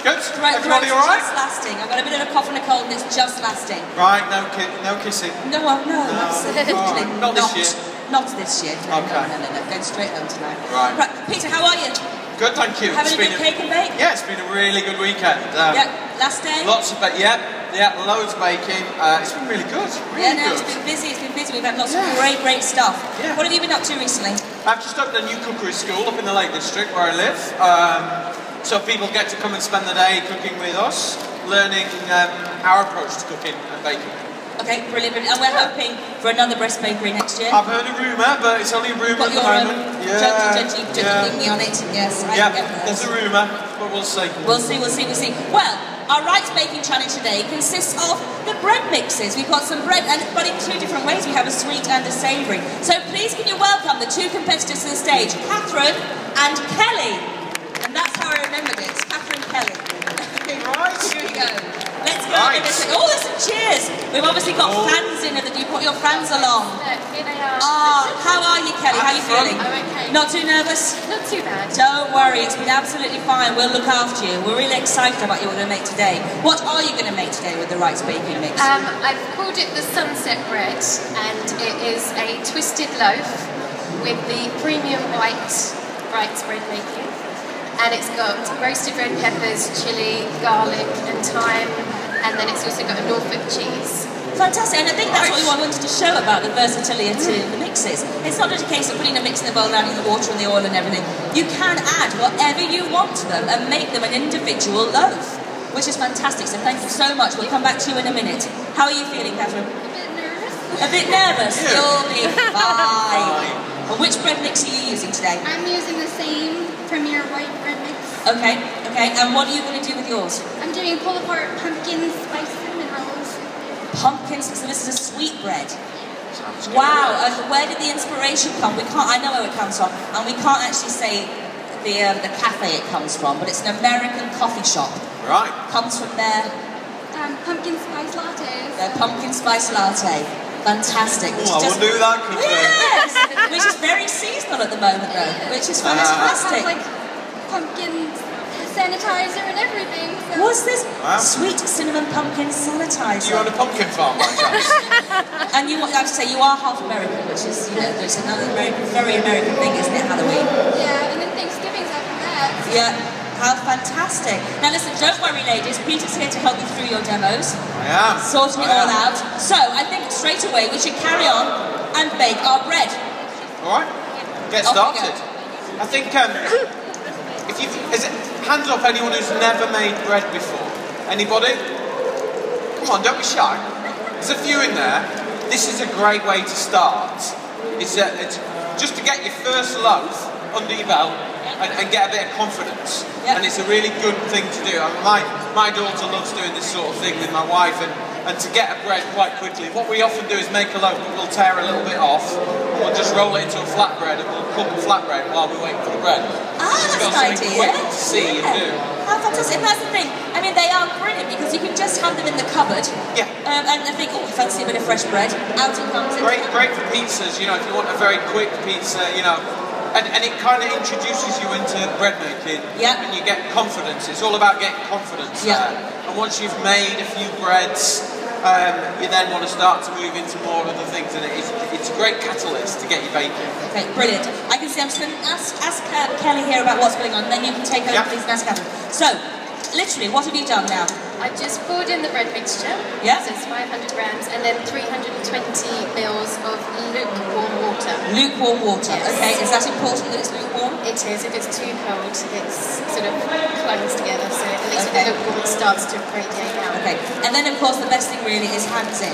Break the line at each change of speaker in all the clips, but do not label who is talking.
Good. Everybody all right?
Just lasting. I've got a bit of a cough and a cold and it's just lasting.
Right, no kissing.
No, absolutely
right. Not this year.
Not this year. No,
okay.
No. Going straight home tonight.
Right.
Peter, how are you?
Good, thank you.
Having a good cake and bake?
Yeah, it's been a really good weekend.
Yeah, last day?
Lots of loads of baking. It's been really good. Really good.
It's been busy. We've had lots of great stuff. Yeah. What have you been up to recently?
I've just opened a new cookery school up in the Lake District where I live. So people get to come and spend the day cooking with us, learning our approach to cooking and baking.
Okay, brilliant. And we're hoping for another breast bakery next year.
I've heard a rumour, but it's only a rumour at the moment.
Judgy me on it. Yes, I get that.
There's a rumour, but we'll see.
We'll see. Well, our rice baking challenge today consists of the bread mixes. We've got some bread, but in two different ways. We have a sweet and a savoury. So please can you welcome the two competitors to the stage, Katherine and Kelly. And that's how I remembered it. It's Katherine Kelly.
Right.
Here we go. Let's go. Right. Oh, there's some cheers. We've obviously got fans in it. You brought your fans along.
Here they are.
How are you, Kelly? How are you feeling?
I'm okay.
Not too nervous?
Not too bad.
Don't worry, it's been absolutely fine. We'll look after you. We're really excited about what you're going to make today. What are you going to make today with the rice baking mix?
I've called it the Sunset Bread, and it is a twisted loaf with the premium white bread making. And it's got roasted red peppers, chilli, garlic and thyme, and then it's also got a Norfolk cheese.
Fantastic, and I think that's what we wanted to show about the versatility of the mixes. It's not just a case of putting a mix in the bowl, adding the water and the oil and everything. You can add whatever you want to them and make them an individual loaf, which is fantastic, so thank you so much. We'll come back to you in a minute. How are you feeling, Katherine?
A bit nervous.
A bit nervous? You'll be fine. Well, which bread mix are you using today?
I'm using the same Premier white bread mix.
Okay, and what are you going to do with yours?
I'm doing pull-apart pumpkin spice cinnamon rolls.
Pumpkins, so this is a sweet bread. Wow, where did the inspiration come? I know where it comes from, and we can't actually say the cafe it comes from, but it's an American coffee shop.
Right.
Comes from there.
Pumpkin spice lattes.
The pumpkin spice latte. Fantastic.
Oh, I will do that.
Yes, which is very seasonal at the moment, though, which is fantastic.
It has like pumpkin sanitizer and everything. So.
What's this? Wow. Sweet cinnamon pumpkin sanitizer.
You own a pumpkin farm, by chance?
And I have to say, you are half American, which is, it's another very American thing, isn't it, Halloween?
Yeah, and then Thanksgiving's after that.
Yeah, how fantastic. Now listen, don't worry, ladies. Peter's here to help you through your demos.
I am.
Sorting it all out. So, I think straight away we should carry on and bake our bread.
All right, get started. I think, hands up anyone who's never made bread before. Anybody? Come on, don't be shy. There's a few in there. This is a great way to start. It's just to get your first loaf under your belt and get a bit of confidence. Yep. And it's a really good thing to do. My daughter loves doing this sort of thing with my wife, and to get a bread quite quickly. What we often do is make a loaf, but we'll tear a little bit off, and we'll just roll it into a flatbread, and we'll cook a flatbread while we wait for the bread.
That's an idea.
Quick to see and do.
How fantastic. And that's the thing. I mean, they are brilliant because you can just have them in the cupboard.
Yeah.
And I think, oh, you fancy a bit of fresh bread. Out it comes.
Great for pizzas, if you want a very quick pizza, And it kind of introduces you into bread making, and you get confidence. It's all about getting confidence there. And once you've made a few breads, you then want to start to move into more other things, and it's a great catalyst to get you baking.
Okay, brilliant. I can see. I'm just going to ask Kelly here about what's going on, and then you can take over, please, and ask Katherine. So, literally, what have you done now?
I've just poured in the bread mixture.
Yeah.
So it's 500 grams, and then 320 mils of lukewarm water.
Lukewarm water.
Yes.
Okay. Is that important that it's lukewarm?
It is. If it's too cold, it sort of clungs together. So at least with the lukewarm, it starts to radiate out.
Okay. And then, of course, the best thing really is hands in.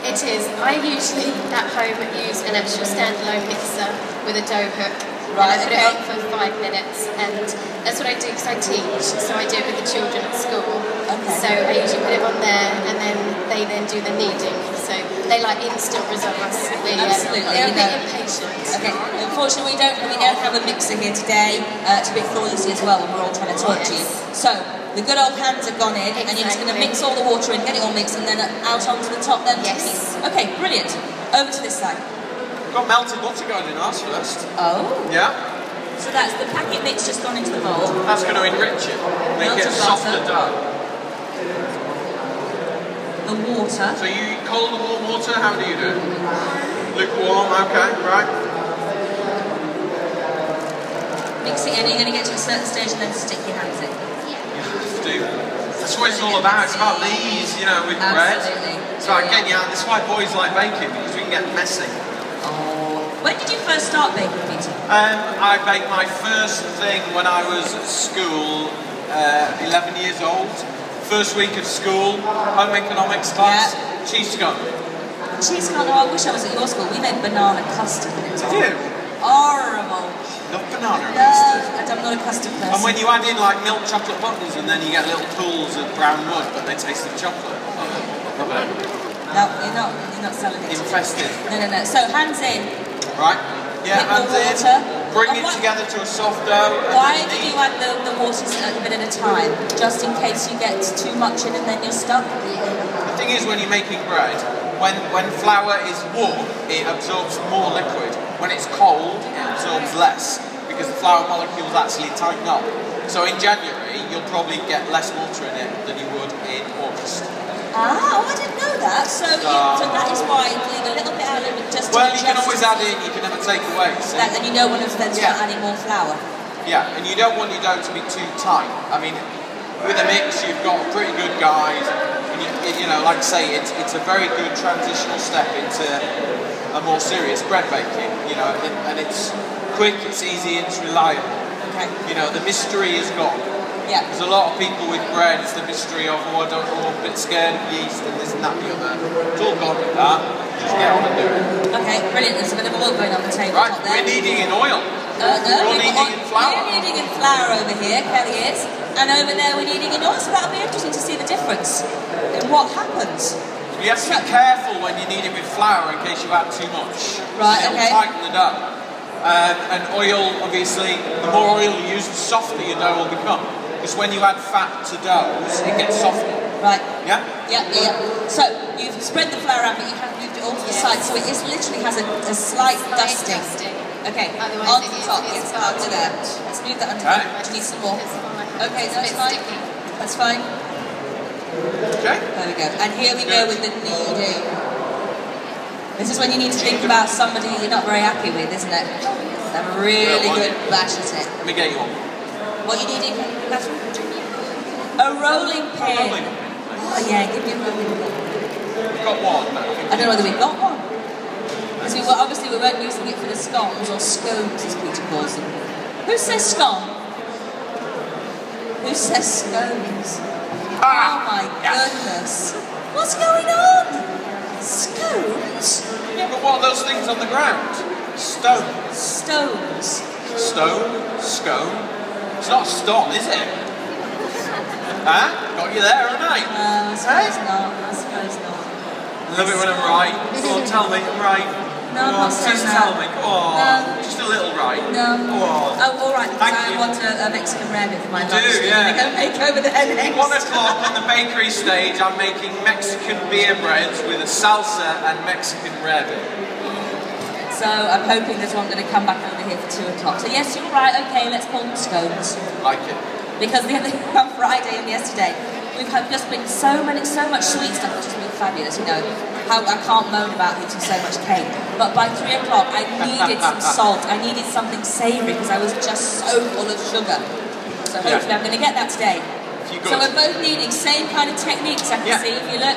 It is. I usually at home use an actual standalone mixer with a dough hook.
Right,
and I put it on for 5 minutes, and that's what I do because I teach, so I do it with the children at school.
Okay.
So I usually put it on there, and then they do the kneading. So they like instant results.
Absolutely.
They're a bit impatient.
Okay. Unfortunately, we don't have a mixer here today. It's a bit noisy as well when we're all trying to talk to you. So the good old hands have gone in, and you're just going to mix all the water in, get it all mixed, and then out onto the top. Then.
Yes.
Okay. Brilliant. Over to this side.
Got melted butter going in ours first.
Oh.
Yeah.
So that's the packet mix just gone into the bowl.
That's going to enrich it, make it a softer dough.
The water.
So you cold or warm water? How do you do it? Lukewarm, okay, right.
Mix it in, you're going to get to a certain stage and then stick your hands in.
You have to. That's what it's all about. It's about these, you know, with bread. It's about getting out. That's why boys like baking, because we can get messy.
Oh. When did you first start baking, Peter?
I baked my first thing when I was at school, 11 years old. First week of school, home economics class, cheese scone.
Cheese scone, oh, I wish I was at your school. We made banana custard.
Did you?
Horrible.
Love banana custard.
I'm not a custard person.
And when you add in like milk chocolate buttons and then you get little pools of brown mud, but they taste of chocolate. Love it.
No, you're not selling it.
Infested.
No. So hands in.
Right. Yeah, hands in. Bring it together to a soft dough.
Why do you add the water a bit at a time? Just in case you get too much in and then you're stuck?
The thing is, when you're making bread, when flour is warm, it absorbs more liquid. When it's cold, it absorbs less because the flour molecules actually tighten up. So in January, you'll probably get less water in it than you would in August.
Ah, I didn't know that. So that is why you leave a little bit out of it just to
you can always add in, you can never take away. So.
And you don't want to then start adding more flour.
Yeah, and you don't want your dough to be too tight. I mean, with a mix, you've got pretty good guys. And you know, like I say, it's a very good transitional step into a more serious bread baking. You know, and it's quick, it's easy, it's reliable.
Okay.
You know, the mystery is gone.
Yeah.
There's a lot of people with bread, it's the mystery of, I don't know, I'm a bit scared of yeast and this and that and the other. It's all gone with that. Just get on and do it.
Okay, brilliant. There's a bit of oil going on the table.
Right, we're kneading in oil.
No,
you're kneading in flour.
We're kneading in flour over here, Kelly is. And over there we're kneading in oil, so that'll be interesting to see the difference in what happens.
You have to be careful when you're kneading with flour in case you add too much.
Right,
It'll tighten the dough. And oil, obviously, the more oil you use, the softer your dough will become. Because when you add fat to doughs, it gets softer.
Right.
Yeah?
Yeah. So you've spread the flour out, but you have moved it all to the side, so it literally has a slight dusting. Okay.
Otherwise
on
it
the
is-
top.
it's
Yes, under there. Let's move that under there. Do you need some more? Okay, that's fine. That's fine.
Okay.
There we go. And here we go with the kneading. This is when you need to think about somebody you're not very happy with, isn't it? Have a really good bash at it.
Let me get you one.
What you needing, Catherine? A rolling pin. Oh yeah, give me a rolling pin.
We've got one.
I don't know whether we've got one. Because obviously we weren't using it for the scones, or scones as Peter calls them. Who says scone? Who says scones? Oh my goodness. What's going on? Scones?
Yeah, but what are those things on the ground? Stones.
Stones.
Stone? Scone? It's not a stone, is it? Huh? Got you there, haven't I?
No, I suppose not. I suppose not.
I love it when I'm right. Go on, tell me, I'm right.
No, I'm not saying
just
that.
tell me. Oh,
No.
just a little right.
No.
Oh,
all right, because
Thank
I
you.
want a Mexican rabbit for my
You
lunch.
do, yeah.
I'm going to make over there next.
1 o'clock on the bakery stage, I'm making Mexican beer breads with a salsa and Mexican rabbit.
So I'm hoping there's one going to come back over here for 2 o'clock. So yes, you're right. Okay, let's call them scones.
Like it.
Because the other on Friday and yesterday, we've had just been so much sweet stuff, which has been fabulous. You know, how I can't moan about eating so much cake. But by 3 o'clock, I needed some salt. I needed something savoury because I was just so full of sugar. So hopefully I'm going to get that today. So we're both needing same kind of techniques. I can see if you look.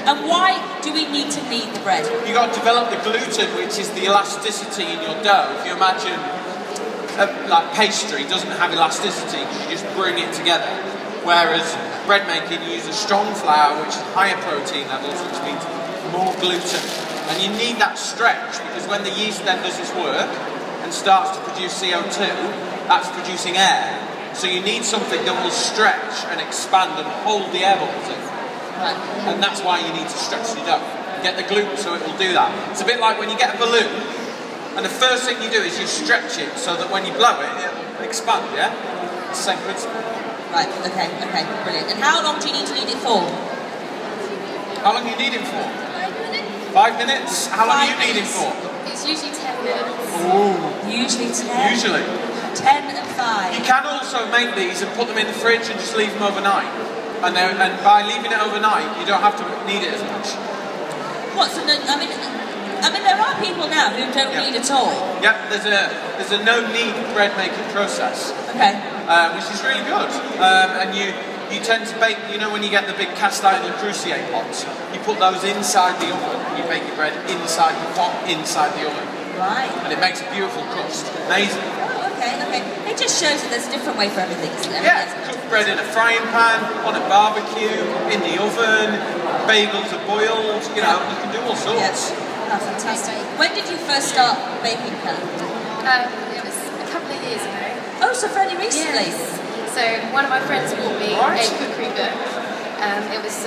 And why do we need to knead the bread?
You've got to develop the gluten, which is the elasticity in your dough. If you imagine, like pastry doesn't have elasticity because you just bring it together. Whereas bread making, you use a strong flour, which has higher protein levels, which means more gluten. And you need that stretch because when the yeast then does its work and starts to produce CO2, that's producing air. So you need something that will stretch and expand and hold the air bubbles in.
Right.
And that's why you need to stretch the dough. Get the gluten so it will do that. It's a bit like when you get a balloon, and the first thing you do is you stretch it so that when you blow it, it'll expand, yeah? It's the same principle.
Right, okay, brilliant. And how long do you need to knead it for?
How long do you need it for?
5 minutes.
5 minutes? How long do you
5
need it
minutes.
for?
It's usually 10 minutes.
Ooh.
Usually 10.
Usually.
10 and 5.
You can also make these and put them in the fridge and just leave them overnight. And by leaving it overnight, you don't have to knead it as much.
What's the? I mean, there are people now who don't knead at all.
Yeah, there's a no knead bread making process.
Okay.
Which is really good. And you tend to bake, you know, when you get the big cast iron cruciate pots, you put those inside the oven. You bake your bread inside the pot, inside the oven.
Right.
And it makes a beautiful crust. Amazing.
Oh, okay. It just shows that there's a different way for everything, isn't there?
Yeah, cook bread in a frying pan, on a barbecue, in the oven, bagels are boiled, you know, you can do all sorts.
Yes. Oh, fantastic. When did you first start baking, Katherine?
It was a couple of years ago.
Oh, so fairly recently.
Yes. So one of my friends bought me a cookery book. It was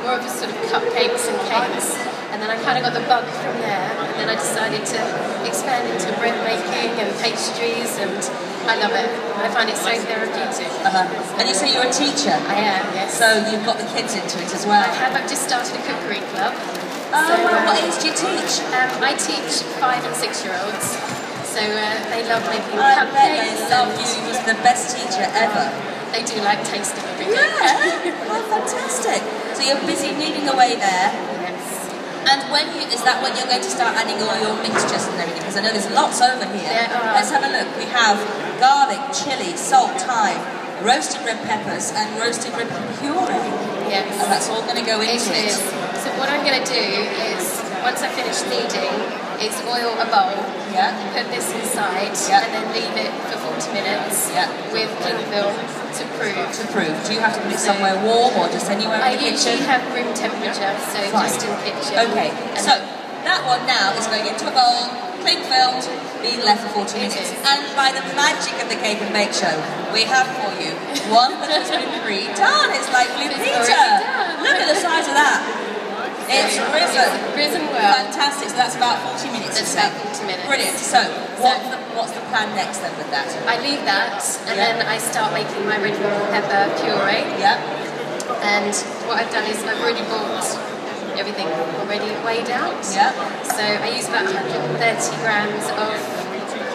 more of a sort of cupcakes and cakes, and then I kind of got the bug from there, and then I decided to expand into bread making and pastries, and I love it. I find it so therapeutic.
And you say you're a teacher?
I am, yes.
So you've got the kids into it as well?
I have. I've just started a cookery club.
Oh, so, what age do you teach?
I teach 5 and 6-year-olds. So they love making
cupcakes.
They
love you. You're the best teacher ever.
They do like tasting everything.
Yeah. Oh, fantastic. So you're busy kneading away there.
Yes.
And is that when you're going to start adding all your mixtures and everything? Because I know there's lots over here.
There are.
Let's have a look. We have garlic, chili, salt, thyme, roasted red peppers, and roasted red pepper puree.
Yes.
And that's all going to go into it.
So what I'm going to do is, once I finish kneading, is oil a bowl, put this inside, and then leave it for 40 minutes with cling film to prove.
Do you have to put it somewhere warm or just anywhere in the kitchen?
I usually have room temperature, so just in the kitchen.
Okay, so that one now is going into a bowl, cling filled, being left for 40 minutes. And by the magic of the Cake and Bake Show, we have for you one that has been pre-done. It's like Blue Peter. Look at the size of that. It's risen.
Risen well.
Fantastic. So that's about 40 minutes.
That's about 40 minutes.
Brilliant. So what's the plan next then with that?
I leave that, and then I start making my red pepper puree.
Yeah.
And what I've done is I've already bought everything already weighed out.
Yeah.
So I use about 130 grams of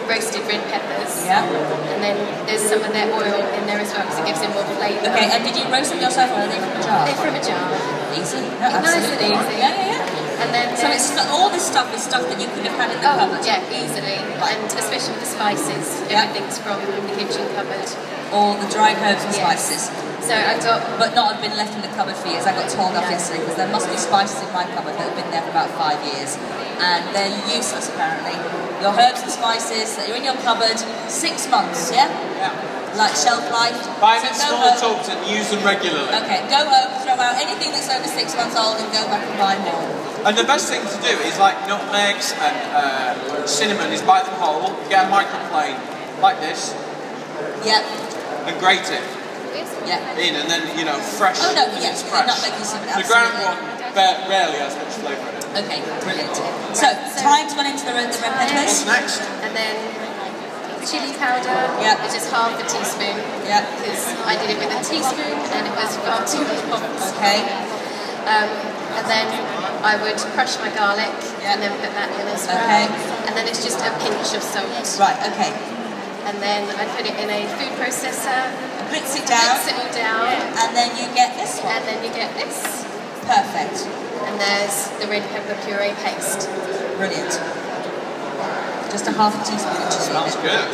roasted red peppers.
Yeah.
And then there's some of their oil in there as well because it gives it more flavour.
Okay, and did you roast them yourself or are they from a jar?
They're from a jar.
Easy. No,
nice
absolutely.
and easy.
Yeah.
And then
so all this stuff is stuff that you could have had in the cupboard?
Yeah, easily. And especially with the spices. Everything's from the kitchen cupboard.
All the dried herbs and spices.
So I've got...
But not have been left in the cupboard for years. I got told off yesterday because there must be spices in my cupboard that have been there for about 5 years. And they're useless apparently. Your herbs and spices that are in your cupboard, 6 months, yeah? Like shelf life.
Buy them in small tubs and use them regularly.
Okay, go home, throw out anything that's over 6 months old and go back and buy more.
And the best thing to do is like nutmegs and cinnamon is buy them whole, get a microplane like this.
Yep.
And grate it.
Yeah.
In and then, you know, fresh.
Oh no,
yes,
fresh. Nutmeg and cinnamon,
the ground one rarely has much flavour in it.
Okay, brilliant. So time's gone into the red peppers.
What's next?
And then chili powder, which is half a teaspoon.
Yeah.
Because I did it with a teaspoon and it was far too hot.
Okay.
And then I would crush my garlic and then put that in as well.
Okay.
And then it's just a pinch of salt.
Right, okay.
And then I put it in a food processor.
Blitz it down.
Blitz it all down.
And then you get this one.
And then you get this.
Perfect.
And there's the red pepper puree paste.
Brilliant. Just a half a teaspoon.
Smells good.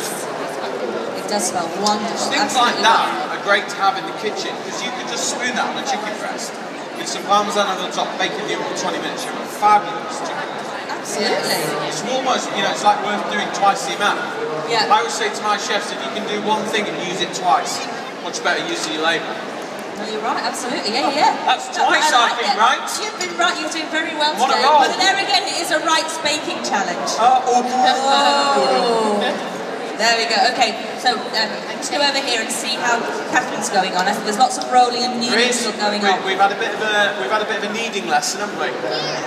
It does smell wonderful.
Things like that are great to have in the kitchen because you could just spoon that on a chicken breast with some parmesan on the top, bake it in the oven for 20 minutes. You have a fabulous chicken breast.
Absolutely.
It's almost, you know, it's like worth doing twice the amount.
Yeah.
I would say to my chefs, if you can do one thing and use it twice, much better use of your labour.
No, you're right, absolutely, yeah.
That's twice, I think, right?
You've been right, you're doing very well
What
today.
a roll.
But there again, it is a rights baking challenge.
Oh.
There we go, okay. So let's go over here and see how Catherine's going on. I think there's lots of rolling and kneading still going on.
We've had a bit of a kneading lesson, haven't we?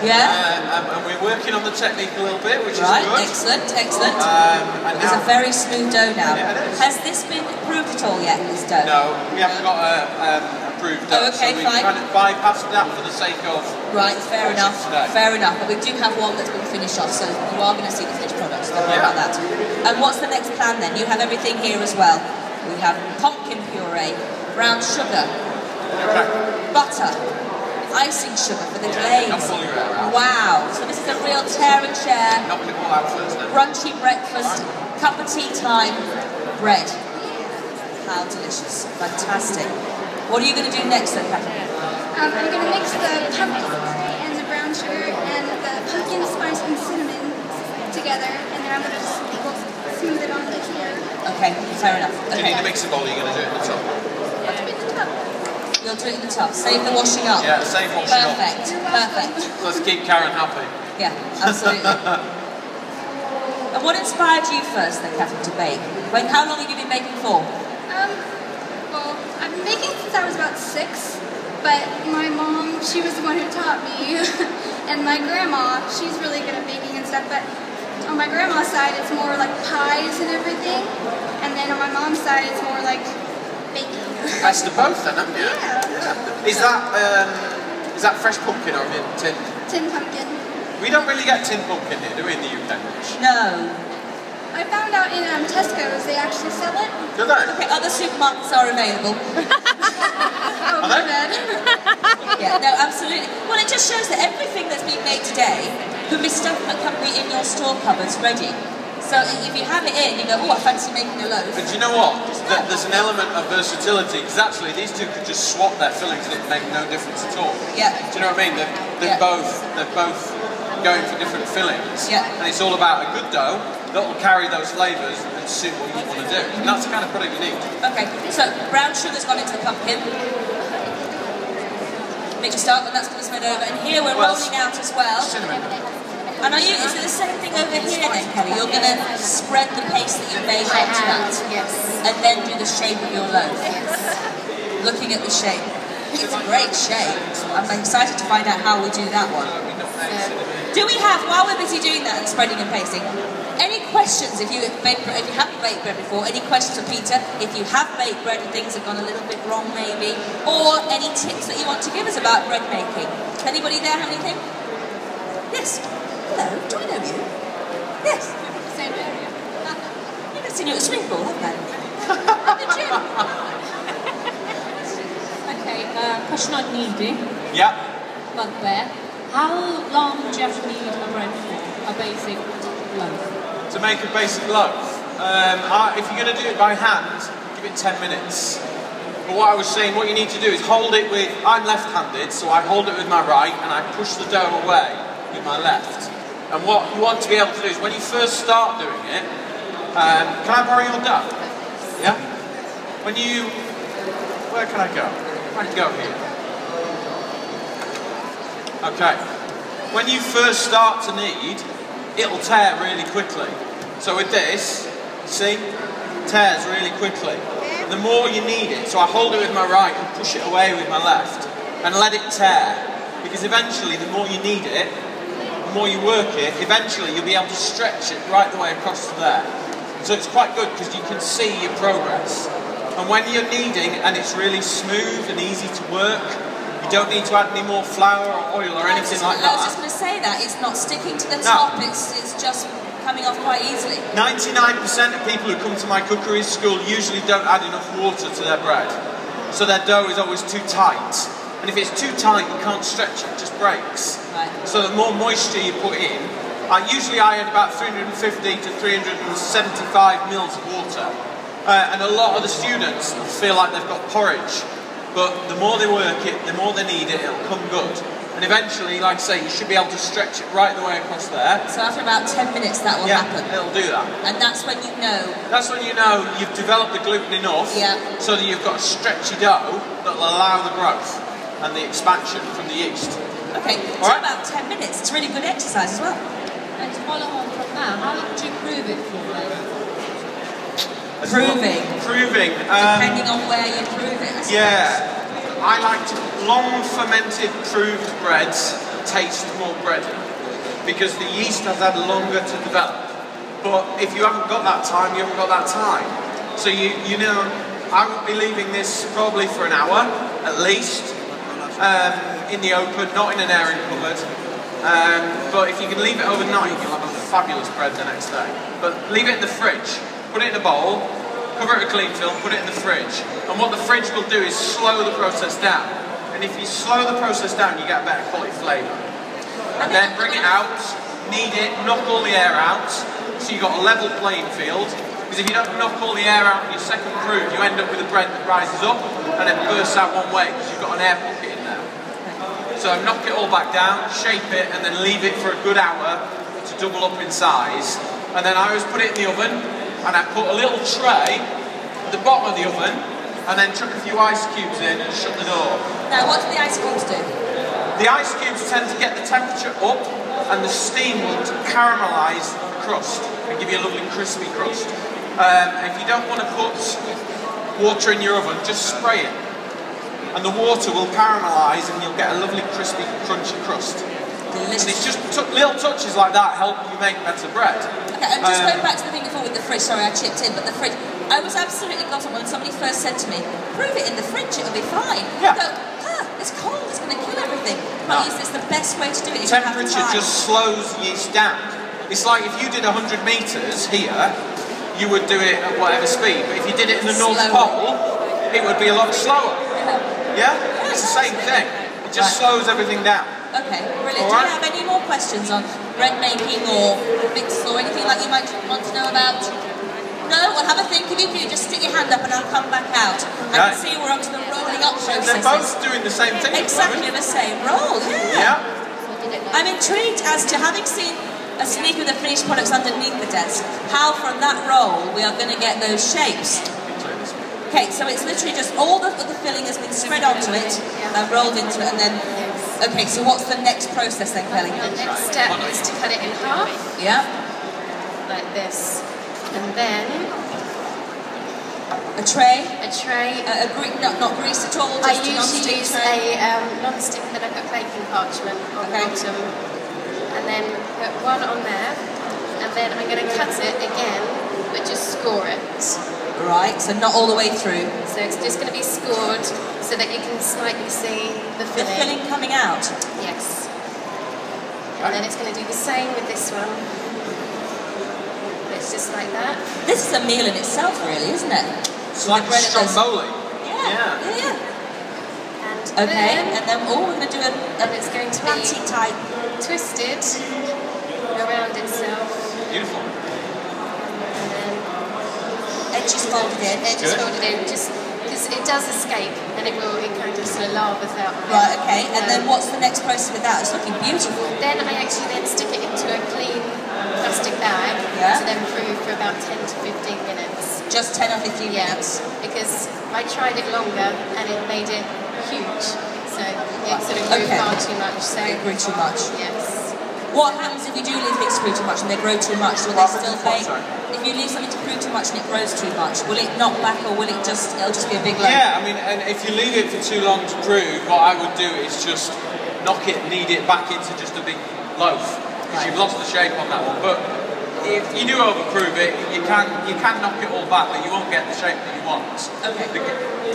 Yeah.
And we're working on the technique a little bit, which is
right.
good.
Excellent, excellent.
And
it's a very smooth dough now.
Yeah, it is.
Has this been approved at all yet? This dough?
No, we haven't got approved dough.
Oh, okay,
so we've
fine.
kind of bypassed that for the sake of.
Right, fair enough.
Today.
Fair enough. But we do have one that's been finished off, so you are going to see the finished products. Don't worry about that. And what's the next plan then? You have everything here as well. We have pumpkin puree, brown sugar, butter, icing sugar for the glaze. Wow. So this is a real tear and share, brunchy breakfast, cup of tea time, bread. How delicious. Fantastic. What are you going to do next then, Katherine?
I'm going to mix the pumpkin puree and the brown sugar and the pumpkin spice and cinnamon together, and then I'm going to smooth it onto here.
Okay, fair enough.
Do you need a mixing bowl, or are you going to do it in the top?
I'll do it in the tub.
You'll do it in the tub. Save the washing up.
Yeah, save washing up.
Perfect. Perfect.
Let's keep Karen happy.
Yeah, absolutely. And what inspired you first then, Katherine, to bake? How long have you been baking for?
Well, I've been baking since I was about 6, but my mom, she was the one who taught me, and my grandma, she's really good at baking and stuff, but on my grandma's side, it's more like pies and everything, and then on my mom's side, it's more like baking.
That's the both then, haven't you?
Yeah.
Is that fresh pumpkin or tin?
Tin pumpkin.
We don't really get tin pumpkin here, do we, in the UK much?
No.
I found out in Tesco's they actually sell it.
Do they?
Okay, other supermarkets are available.
Oh, my bad.
Yeah, no, absolutely. Well, it just shows that everything that's being made today could be stuff that can be in your store cupboards ready. So if you have it in, you go, oh, I fancy making a loaf.
But do you know what? There's an element of versatility, because actually these two could just swap their fillings and it would make no difference at all.
Yeah.
Do you know what I mean? They're both going for different fillings.
Yeah.
And it's all about a good dough that will carry those flavours and suit what you want to do. And that's the kind of product you need.
Okay, so brown sugar's gone into the pumpkin. Mixed up, and that's going to spread over. And here we're rolling out as well.
Cinnamon.
And is it the same thing over here then, Kelly? You're going to spread the paste that you made onto that.
Yes.
And then do the shape of your loaf.
Yes.
Looking at the shape. It's a great shape. I'm excited to find out how we do that one. Do we have, while we're busy doing that and spreading and pasting, any questions if you haven't baked bread before? Any questions for Peter? If you have baked bread and things have gone a little bit wrong maybe, or any tips that you want to give us about bread making? Anybody there have anything? Yes. Hello, do I know you? Yes.
Same area.
I've seen you at a swimming pool, haven't I? At the gym.
Okay, question on kneading.
Yeah.
Bugbear. How long do you have to knead a bread for? A basic loaf?
To make a basic loaf, if you're going to do it by hand, give it 10 minutes. But what I was saying, what you need to do is hold it with, I'm left-handed, so I hold it with my right and I push the dough away with my left. And what you want to be able to do is when you first start doing it, can I borrow your dough? Yeah? Where can I go? I can go here. Okay. When you first start to knead, it'll tear really quickly. So with this, see, it tears really quickly. The more you knead it, so I hold it with my right and push it away with my left and let it tear. Because eventually, the more you knead it, the more you work it, eventually you'll be able to stretch it right the way across to there. So it's quite good because you can see your progress. And when you're kneading and it's really smooth and easy to work, you don't need to add any more flour or oil or anything like that.
I was just going to say that. It's not sticking to the top, it's just coming off quite easily. 99%
of people who come to my cookery school usually don't add enough water to their bread. So their dough is always too tight. And if it's too tight, you can't stretch it, it just breaks.
Right.
So the more moisture you put in, usually I add about 350 to 375 mils of water. And a lot of the students feel like they've got porridge. But the more they work it, the more they knead it, it'll come good. And eventually, like I say, you should be able to stretch it right the way across there.
So after about 10 minutes that will happen?
Yeah, it'll do that.
And that's when you know?
That's when you know you've developed the gluten enough so that you've got a stretchy dough that will allow the growth and the expansion from the yeast.
Okay, so about 10 minutes. It's really good exercise as well.
And to follow on from that, how long do you prove it for then?
Proving.
Proving.
Depending on where you prove it.
Yeah. I like long fermented proved breads taste more bready because the yeast has had longer to develop. But if you haven't got that time, you haven't got that time. So you know, I will be leaving this probably for an hour at least in the open, not in an airing cupboard. But if you can leave it overnight, you'll have a fabulous bread the next day. But leave it in the fridge, put it in a bowl, cover it with cling film, put it in the fridge. And what the fridge will do is slow the process down. And if you slow the process down, you get a better quality flavour. And then bring it out, knead it, knock all the air out, so you've got a level playing field. Because if you don't knock all the air out in your second proof, you end up with a bread that rises up and then bursts out one way because you've got an air pocket in there. So knock it all back down, shape it, and then leave it for a good hour to double up in size. And then I always put it in the oven, and I put a little tray at the bottom of the oven, and then chuck a few ice cubes in and shut the door.
Now, what do the ice cubes do?
The ice cubes tend to get the temperature up, and the steam will caramelise the crust and give you a lovely crispy crust. If you don't want to put water in your oven, just spray it. And the water will caramelise and you'll get a lovely crispy, crunchy crust.
Delicious.
And it's just little touches like that help you make better bread.
Okay, I'm just going back to the thing before with the fridge. Sorry, I chipped in, but the fridge. I was absolutely gutted when somebody first said to me, prove it in the fridge, it'll be fine.
Yeah.
I go, it's cold, it's going to kill everything. But it's the best way to do it.
Temperature just slows yeast down. It's like if you did 100 metres here, you would do it at whatever speed. But if you did it in the North Pole, it would be a lot slower. Yeah? It's the same thing. It just slows everything down.
Okay, brilliant. Do you have any more questions on bread making or mix or anything like you might want to know about? No? Well, have a think. If you do, just stick your hand up and I'll come back out. I can see we're onto the rolling up process.
They're both doing the same thing.
Exactly the same roll,
yeah.
I'm intrigued as to, having seen a sneak of the finished products underneath the desk, how from that roll we are going to get those shapes. Okay, so it's literally just all the filling has been spread onto it and rolled into it, and then, okay, so what's the next process then, Kelly?
The next step is to cut it in half.
Yeah.
Like this. And then
a tray.
Not
grease at all.
I
Just
usually use a non-stick that I put baking parchment on the bottom, and then put one on there, and then I'm going to cut it again, but just score it.
Right. So not all the way through.
So it's just going to be scored so that you can slightly see the filling.
The filling coming out.
Yes. And then it's going to do the same with this one. It's just like that.
This is a meal in itself, really, isn't it?
It's like a stromboli.
Yeah.
And
okay, and then we're going to do
it's going to be
type
twisted around itself.
Beautiful.
And then
edges folded in.
Edges folded in, just because it does escape, and it kind of sort of lavas out.
Right. Okay. And then what's the next process with that? It's looking beautiful.
Then I actually stick it into a clean plastic bag to then prove for about 10 to 15 minutes.
Just 10 or 15 minutes?
Because I tried it longer and it made it huge. So it sort of grew far too much. So
it grew too much?
Yes.
What happens if you do leave things to grow too much and they grow too much? Will they still bake? If you leave something to brew too much and it grows too much, will it knock back or will it'll just be a big loaf?
Yeah, I mean, and if you leave it for too long to brew, what I would do is just knock it, knead it back into just a big loaf. Because you've lost the shape on that one. But if you do overprove it, you can knock it all back, but you won't get the shape that you want.
Okay.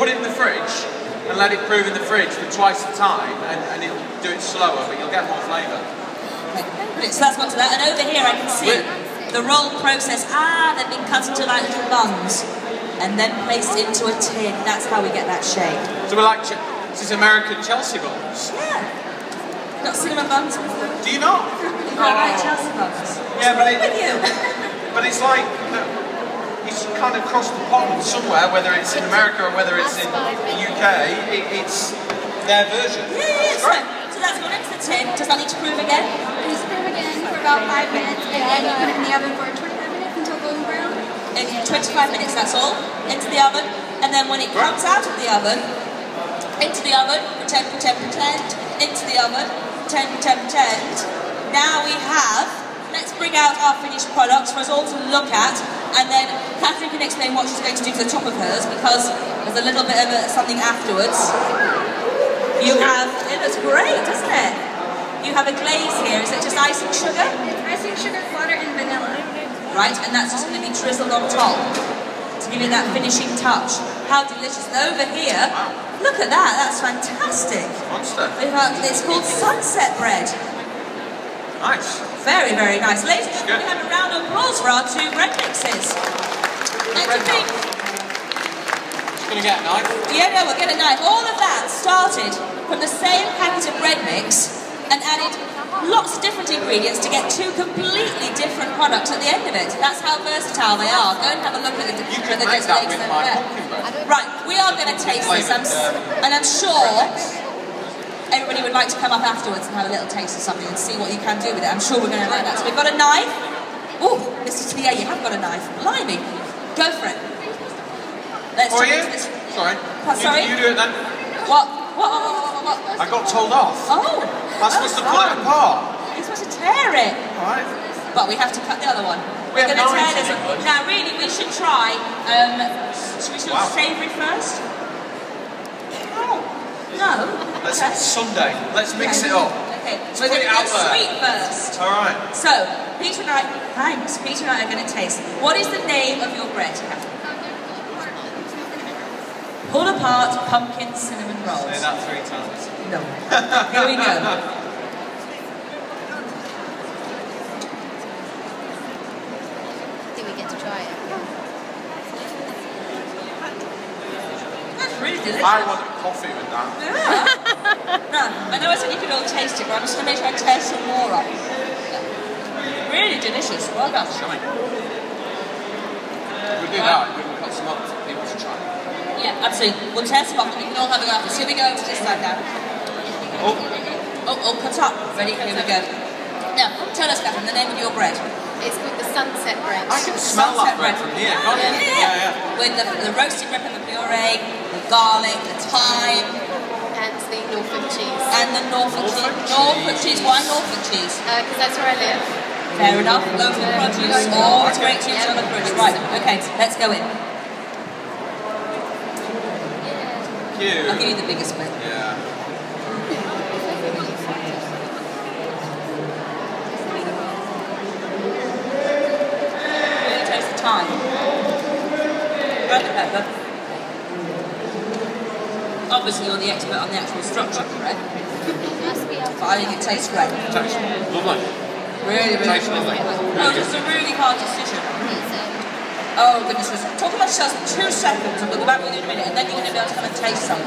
Put it in the fridge and let it prove in the fridge for twice the time, and it'll do it slower, but you'll get more flavour.
Okay. So that's got to that. And over here I can see the roll process. They've been cut into like little buns and then placed into a tin. That's how we get that shape.
So we're like, this is American Chelsea buns.
Yeah. Got cinnamon buns?
Do you not?
You don't like Chelsea buns?
Yeah,
but
it's like it's kind of crossed the pond somewhere, whether it's in America or whether it's in the UK. It's their version.
Yeah. So that's gone into the tin. Does that need to prove again?
It needs to prove again for about 5 minutes, and then you put it in the oven for 25 minutes until golden brown.
25 minutes, that's all. Into the oven, and then when it comes out of the oven, into the oven, pretend, into the oven, pretend. Now we have, let's bring out our finished products for us all to look at. And then Katherine can explain what she's going to do to the top of hers, because there's a little bit of something afterwards. You have, it looks great, doesn't it? You have a glaze here. Is it just icing sugar?
It's icing sugar, butter, and vanilla.
Right, and that's just going to be drizzled on top to give it that finishing touch. How delicious. And over here, look at that, that's fantastic.
Monster.
It's called sunset bread.
Nice.
Very, very nice. Ladies and gentlemen, we have a round of applause for our two bread mixes. Don't you think?
Just going to get a knife.
Yeah, no, we'll get a knife. All of that started from the same packet of bread mix and added lots of different ingredients to get two completely different products at the end of it. That's how versatile they are. Go and have a look at the
You could make that with my pumpkin bread.
Right, we are going to taste this, and I'm sure everybody would like to come up afterwards and have a little taste of something and see what you can do with it. I'm sure we're going to like that. So we've got a knife. Oh, Mr. T.A., you have got a knife. Blimey. Go for it. Let's
For
jump
you?
into this.
Sorry.
Sorry?
You do it then.
What?
I got told off.
Oh.
I'm supposed to pull it apart.
You're supposed to tear it.
Alright.
But we have to cut the other one.
We
We're
have
going to tear
knives
this
in
one.
it.
Now, really, we should try. Should we do savoury first? No.
Let's
Okay.
Sunday. Let's mix it up.
Okay.
Let's
We're
put
going
it
to
out
go
there.
sweet first.
Alright.
So, Peter and I, thanks. Peter and I are going to taste. What is the name of your bread? Pull apart pumpkin cinnamon rolls.
Say that 3 times.
No. Here we go.
Do we get to try it?
That's really delicious.
I want coffee with that.
Yeah. No, I know I said you could all taste it, but I'm just going to make sure I taste some more of it. Really delicious. Well done.
Showing. If we do that, we can cut some up for people to try.
Yeah, absolutely. We'll test them off and we can all have a go. So here we go to this side now. Oh, cut up. Ready? Here we go. Now, tell us, Katherine, the name of your bread.
It's called the sunset bread.
I can smell that bread from here, can't you? Yeah.
With the roasted bread and the puree, the garlic, the thyme,
And the Norfolk cheese.
and the Norfolk cheese. Norfolk cheese. Why Norfolk cheese?
Because that's where I live.
Fair enough. Local produce. Oh, it's great cheese on the fridge. Right, okay, let's go in.
Cute.
I'll give you the biggest bit.
Yeah.
Really taste the thyme. Red pepper. Obviously, you're the expert on the actual structure of the bread, but I think it tastes great.
Tastes lovely.
Really, really
Tastes lovely.
Oh, it's a really hard decision. Oh, goodness. Talk about yourself for 2 seconds and we'll go back with you in a minute, and then you're going to be able to come and taste something.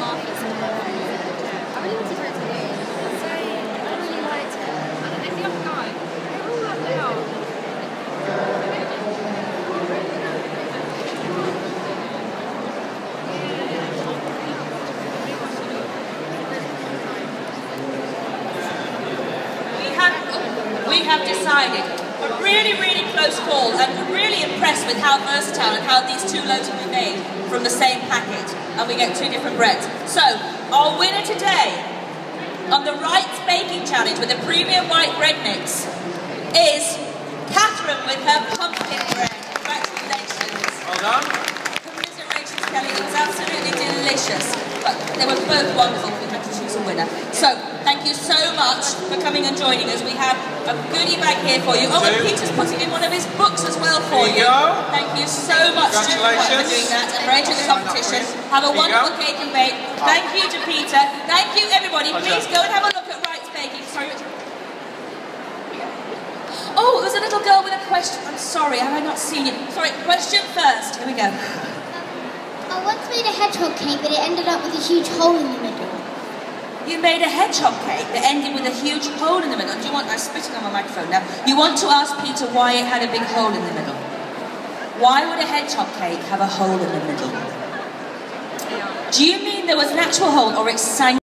We have decided a really, really close call, and we're really impressed with how versatile and how these two loaves have been made from the same packet, and we get 2 different breads. So, our winner today on the Wright's Baking Challenge with the premium white bread mix is Katherine with her pumpkin bread. Congratulations.
Well done.
Commiserations, Kelly. It was absolutely delicious. But they were both wonderful. We had to choose a winner. So, thank you so much for coming and joining us. We have a goodie bag here for you. Oh, and Peter's putting in one of his books as well for you. Thank you so much to everyone for doing that and for entering the competition. Have a wonderful cake and bake. Thank you to Peter. Thank you, everybody. Please go and have a look at Wright's Baking. Sorry. Oh, there's a little girl with a question. I'm sorry, have I not seen you? Sorry, question first. Here we go.
I once made a hedgehog cake, but it ended up with a huge hole in the middle.
You made a hedgehog cake that ended with a huge hole in the middle. Do you want, I'm spitting on my microphone now. You want to ask Peter why it had a big hole in the middle? Why would a hedgehog cake have a hole in the middle? Do you mean there was an actual hole or it sank?